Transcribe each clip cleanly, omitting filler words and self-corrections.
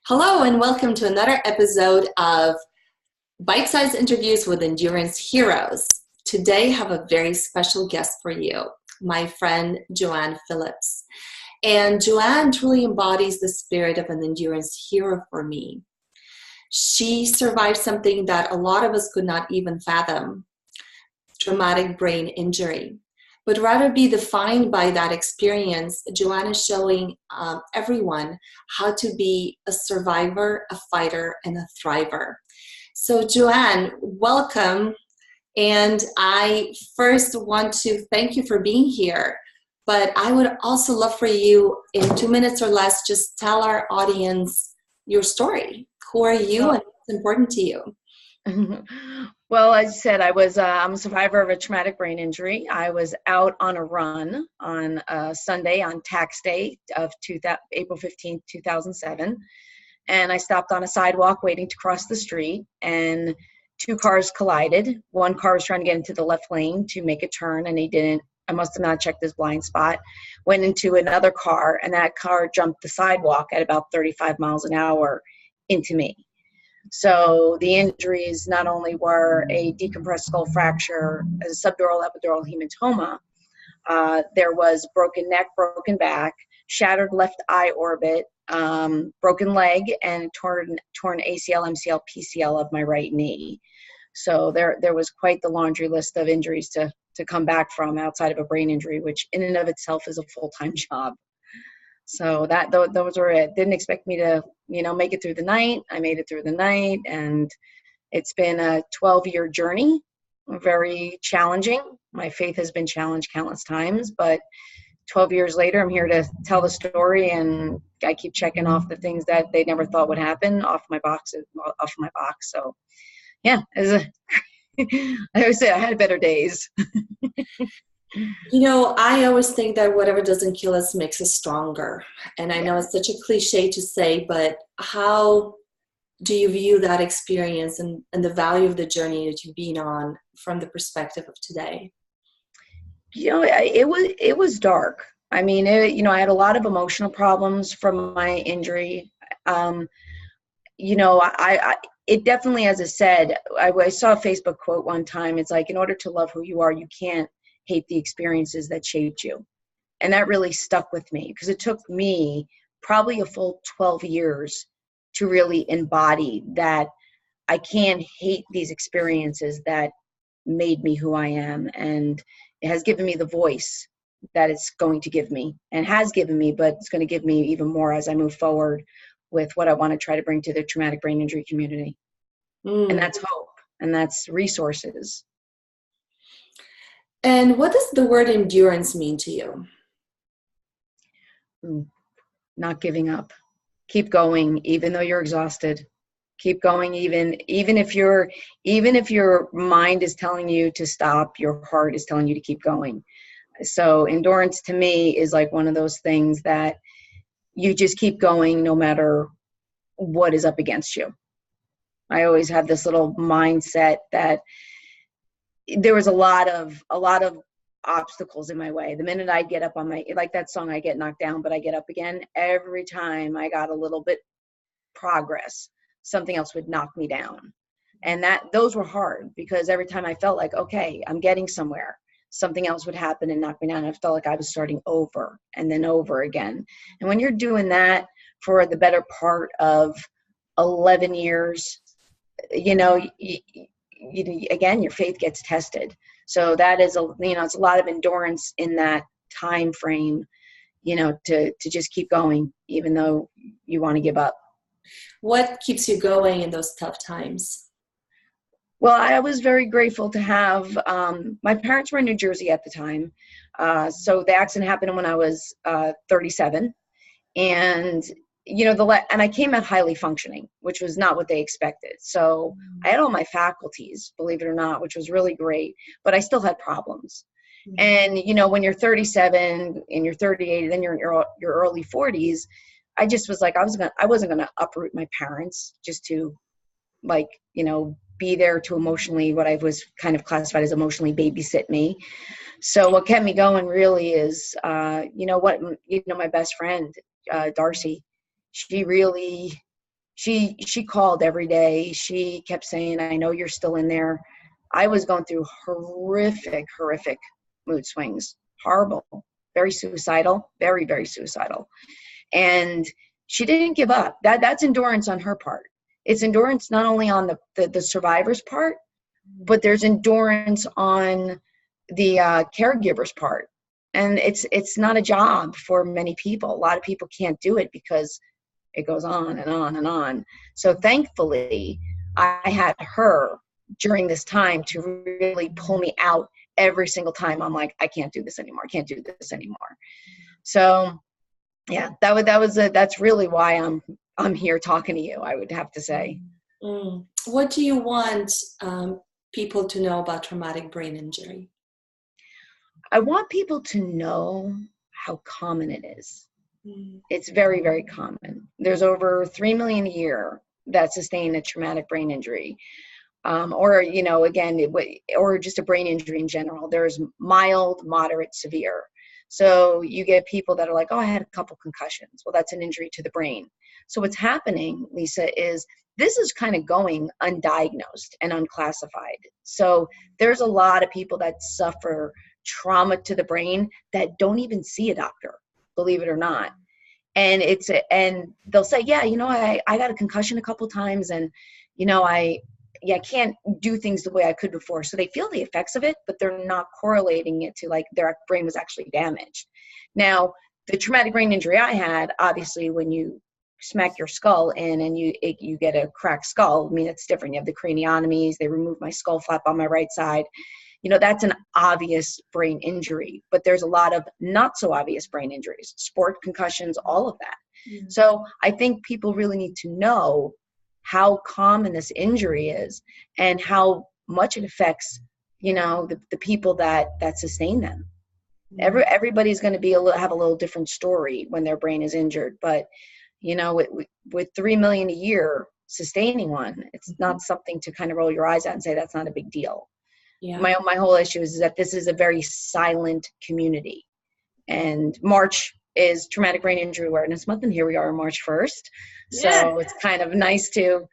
Hello and welcome to another episode of Bite-Sized Interviews with Endurance Heroes. Today I have a very special guest for you, my friend Joanne Phillips. And Joanne truly embodies the spirit of an endurance hero for me. She survived something that a lot of us could not even fathom, traumatic brain injury. But rather be defined by that experience, Joanne is showing everyone how to be a survivor, a fighter, and a thriver. So Joanne, welcome. And I first want to thank you for being here. But I would also love for you, in 2 minutes or less, just tell our audience your story. Who are you and what's important to you? Well, as you said, I'm a survivor of a traumatic brain injury. I was out on a run on Sunday on tax day of April 15th, 2007. And I stopped on a sidewalk waiting to cross the street, and two cars collided. One car was trying to get into the left lane to make a turn, and he didn't. I must have not checked his blind spot. Went into another car, and that car jumped the sidewalk at about 35 miles an hour into me. So the injuries not only were a decompressed skull fracture, a subdural epidural hematoma, there was broken neck, broken back, shattered left eye orbit, broken leg, and torn ACL, MCL, PCL of my right knee. So there was quite the laundry list of injuries to come back from outside of a brain injury, which in and of itself is a full-time job. So those were it. Didn't expect me to, make it through the night. I made it through the night, and it's been a 12-year journey, very challenging. My faith has been challenged countless times, but 12 years later, I'm here to tell the story, and I keep checking off the things that they never thought would happen off my box. So, yeah, I always say I had better days. I always think that whatever doesn't kill us makes us stronger. And I know it's such a cliche to say, but how do you view that experience and the value of the journey that you've been on from the perspective of today? It was dark. I mean, I had a lot of emotional problems from my injury. It definitely, as I said, I saw a Facebook quote one time. It's like, in order to love who you are, you can't hate the experiences that shaped you. And that really stuck with me, because it took me probably a full 12 years to really embody that I can't hate these experiences that made me who I am. And it has given me the voice that it's going to give me, and has given me, but it's going to give me even more as I move forward with what I want to try to bring to the traumatic brain injury community. And that's hope, and that's resources. And what does the word endurance mean to you? Not giving up. Keep going, even though you're exhausted. Keep going, even if your mind is telling you to stop, your heart is telling you to keep going. So endurance to me is like one of those things that you just keep going no matter what is up against you. I always have this little mindset that there was a lot of obstacles in my way. The minute I get up on like that song, I get knocked down, but I get up again. Every time I got a little bit progress, something else would knock me down. And those were hard, because every time I felt like, okay, I'm getting somewhere, something else would happen and knock me down. I felt like I was starting over and then over again. And when you're doing that for the better part of 11 years, again, your faith gets tested. So that is it's a lot of endurance in that time frame, to just keep going, even though you want to give up. What keeps you going in those tough times? Well, I was very grateful to have, my parents were in New Jersey at the time. So the accident happened when I was 37. And and I came out highly functioning, which was not what they expected. So I had all my faculties, believe it or not, which was really great, but I still had problems. And, when you're 37 and you're 38, then you're in your early 40s, I just was like, I wasn't going to uproot my parents just to be there to emotionally, what I was kind of classified as emotionally babysit me. So what kept me going really is, my best friend, Darcy, she really, she called every day. She kept saying, I know you're still in there. I was going through horrific mood swings, horrible, very suicidal, very, very suicidal. And she didn't give up. That's endurance on her part. It's endurance not only on the survivor's part, but there's endurance on the caregiver's part. And it's not a job for many people. A lot of people can't do it because it goes on and on and on. So thankfully, I had her during this time to really pull me out every single time. I'm like, I can't do this anymore. I can't do this anymore. So yeah, that's really why I'm here talking to you, I would have to say. What do you want people to know about traumatic brain injury? I want people to know how common it is. It's very, very common. There's over 3 million a year that sustain a traumatic brain injury. Or, again, or just a brain injury in general. There's mild, moderate, severe. So you get people that are like, oh, I had a couple concussions. Well, that's an injury to the brain. So what's happening, Lisa, is this is kind of going undiagnosed and unclassified. So there's a lot of people that suffer trauma to the brain that don't even see a doctor, believe it or not. And and they'll say, yeah, I got a concussion a couple times, and I can't do things the way I could before. So they feel the effects of it, but they're not correlating it to like their brain was actually damaged. Now, the traumatic brain injury I had, obviously, when you smack your skull in and you get a cracked skull, I mean, it's different. You have the craniotomies. They remove my skull flap on my right side. That's an obvious brain injury, but there's a lot of not so obvious brain injuries, sport concussions, all of that. Mm-hmm. So I think people really need to know how common this injury is and how much it affects, the people that sustain them. Mm-hmm. Everybody's going to have a little different story when their brain is injured, but with 3 million a year sustaining one, it's not something to kind of roll your eyes at and say that's not a big deal. Yeah. My whole issue is that this is a very silent community, and March is Traumatic Brain Injury Awareness Month, and here we are on March 1st. Yeah. So it's kind of nice to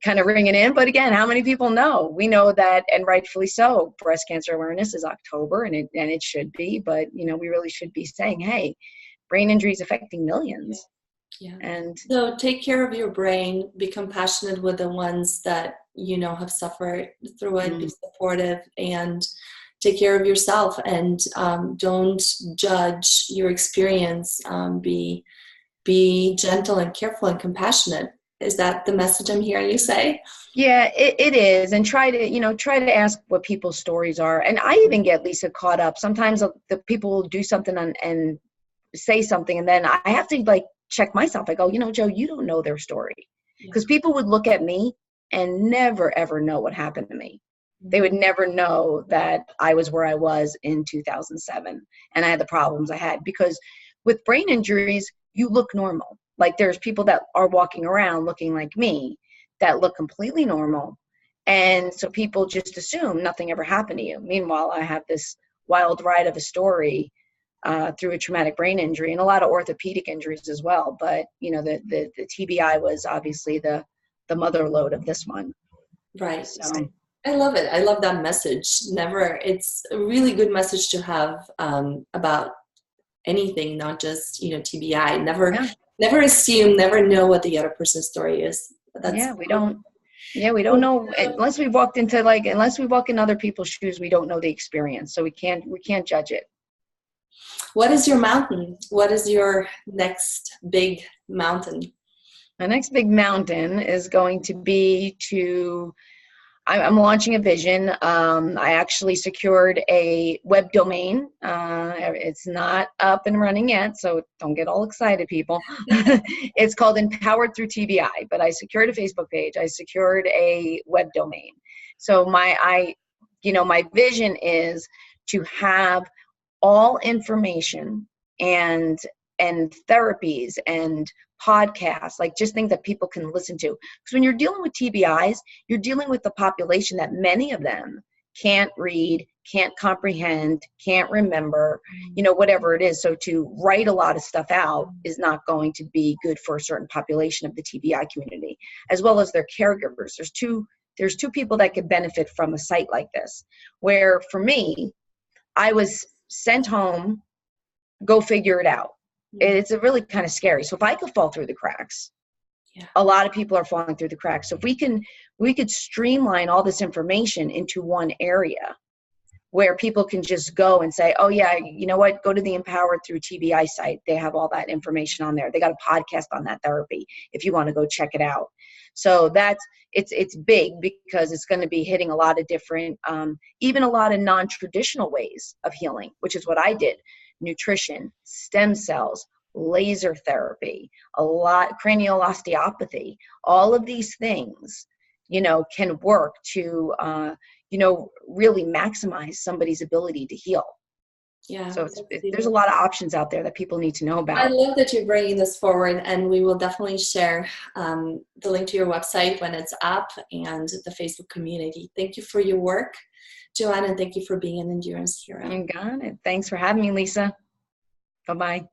kind of ring it in. But again, how many people know? We know that, and rightfully so, breast cancer awareness is October, and it should be, but we really should be saying, hey, brain injury is affecting millions. Yeah. And so take care of your brain, be compassionate with the ones that have suffered through it, be supportive, and take care of yourself, and don't judge your experience. Be gentle and careful and compassionate. Is that the message I'm hearing you say? Yeah, it is. And try to ask what people's stories are. And I even get, Lisa, caught up. Sometimes the people will do something and say something, and then I have to check myself. I go, Joe, you don't know their story. Because people would look at me and never, ever know what happened to me. They would never know that I was where I was in 2007 and I had the problems I had. Because with brain injuries, you look normal. Like there's people that are walking around looking like me that look completely normal. And so people just assume nothing ever happened to you. Meanwhile, I have this wild ride of a story through a traumatic brain injury and a lot of orthopedic injuries as well. But, the TBI was obviously the mother load of this one. Right. So I love it. I love that message. It's a really good message to have about anything, not just, TBI. Never assume, never know what the other person's story is. We don't know unless we walk in other people's shoes, we don't know the experience. So we can't judge it. What is your mountain? What is your next big mountain? My next big mountain is going to be I'm launching a vision. I actually secured a web domain. It's not up and running yet, so don't get all excited, people. It's called Empowered Through TBI, but I secured a Facebook page. I secured a web domain. So my vision is to have all information and therapies and podcasts, like just things that people can listen to. Because when you're dealing with TBIs, you're dealing with the population that many of them can't read, can't comprehend, can't remember, whatever it is. So to write a lot of stuff out is not going to be good for a certain population of the TBI community, as well as their caregivers. There's two people that could benefit from a site like this, where for me, I was sent home, go figure it out. It's a really kind of scary. So if I could fall through the cracks, a lot of people are falling through the cracks. So if we could streamline all this information into one area where people can just go and say, oh yeah, you know what, go to the Empowered Through TBI site. They have all that information on there. They got a podcast on that therapy if you want to go check it out. So it's big because it's going to be hitting a lot of different, even a lot of non-traditional ways of healing, which is what I did. Nutrition, stem cells, laser therapy, a lot, cranial osteopathy, all of these things, can work to, really maximize somebody's ability to heal. Yeah. So there's a lot of options out there that people need to know about. I love that you're bringing this forward, and we will definitely share the link to your website when it's up and the Facebook community. Thank you for your work, Joanne, and thank you for being an endurance hero. You got it. Thanks for having me, Lisa. Bye-bye.